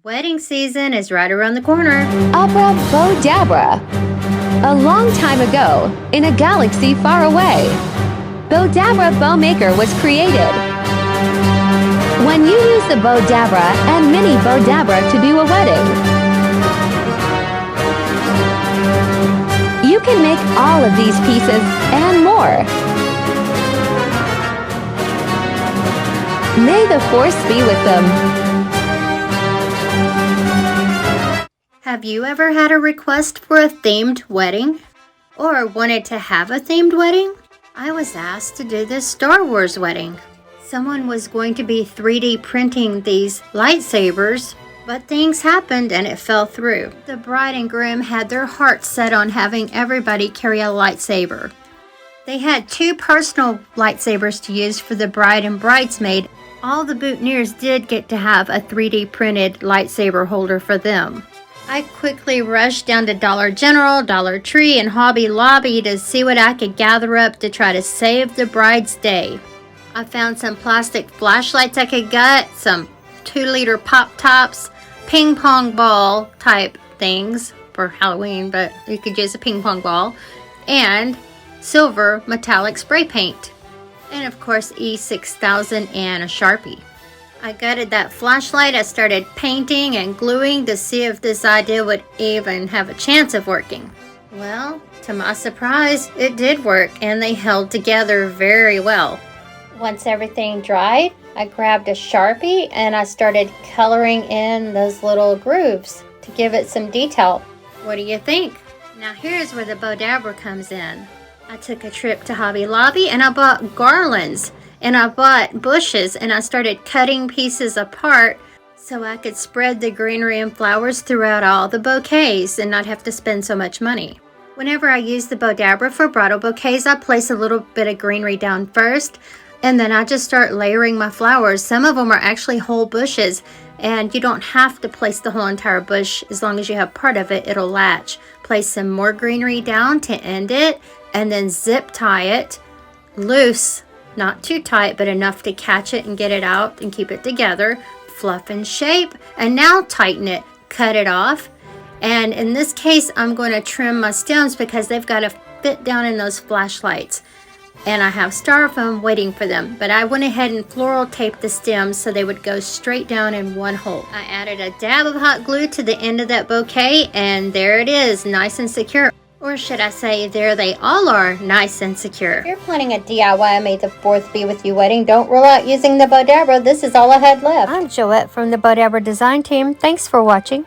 Wedding season is right around the corner. Bowdabra. A long time ago, in a galaxy far away, Bowdabra Bowmaker was created. When you use the Bowdabra and mini Bowdabra to do a wedding, you can make all of these pieces and more. May the force be with them. Have you ever had a request for a themed wedding? Or wanted to have a themed wedding? I was asked to do this Star Wars wedding. Someone was going to be 3D printing these lightsabers, but things happened and it fell through. The bride and groom had their hearts set on having everybody carry a lightsaber. They had 2 personal lightsabers to use for the bride and bridesmaid. All the boutonnieres did get to have a 3D printed lightsaber holder for them. I quickly rushed down to Dollar General, Dollar Tree, and Hobby Lobby to see what I could gather up to try to save the bride's day. I found some plastic flashlights I could get, some 2-liter pop tops, ping pong ball type things for Halloween, but you could use a ping pong ball, and silver metallic spray paint. And of course E6000 and a Sharpie. I gutted that flashlight. I started painting and gluing to see if this idea would even have a chance of working. Well, to my surprise, it did work and they held together very well. Once everything dried, I grabbed a Sharpie and I started coloring in those little grooves to give it some detail. What do you think? Now here's where the Bowdabra comes in. I took a trip to Hobby Lobby and I bought garlands. And I bought bushes and I started cutting pieces apart so I could spread the greenery and flowers throughout all the bouquets and not have to spend so much money. Whenever I use the Bowdabra for bridal bouquets, I place a little bit of greenery down first and then I just start layering my flowers. Some of them are actually whole bushes and you don't have to place the whole entire bush. As long as you have part of it, it'll latch. Place some more greenery down to end it and then zip tie it loose. Not too tight, but enough to catch it and get it out and keep it together. Fluff and shape, and now tighten it, cut it off. And in this case, I'm going to trim my stems because they've got to fit down in those flashlights. And I have styrofoam waiting for them, but I went ahead and floral taped the stems so they would go straight down in one hole. I added a dab of hot glue to the end of that bouquet, and there it is, nice and secure. Or should I say, there they all are, nice and secure. If you're planning a DIY May the 4th Be With You wedding, don't rule out using the Bowdabra. This is all I had left. I'm Joette from the Bowdabra design team. Thanks for watching.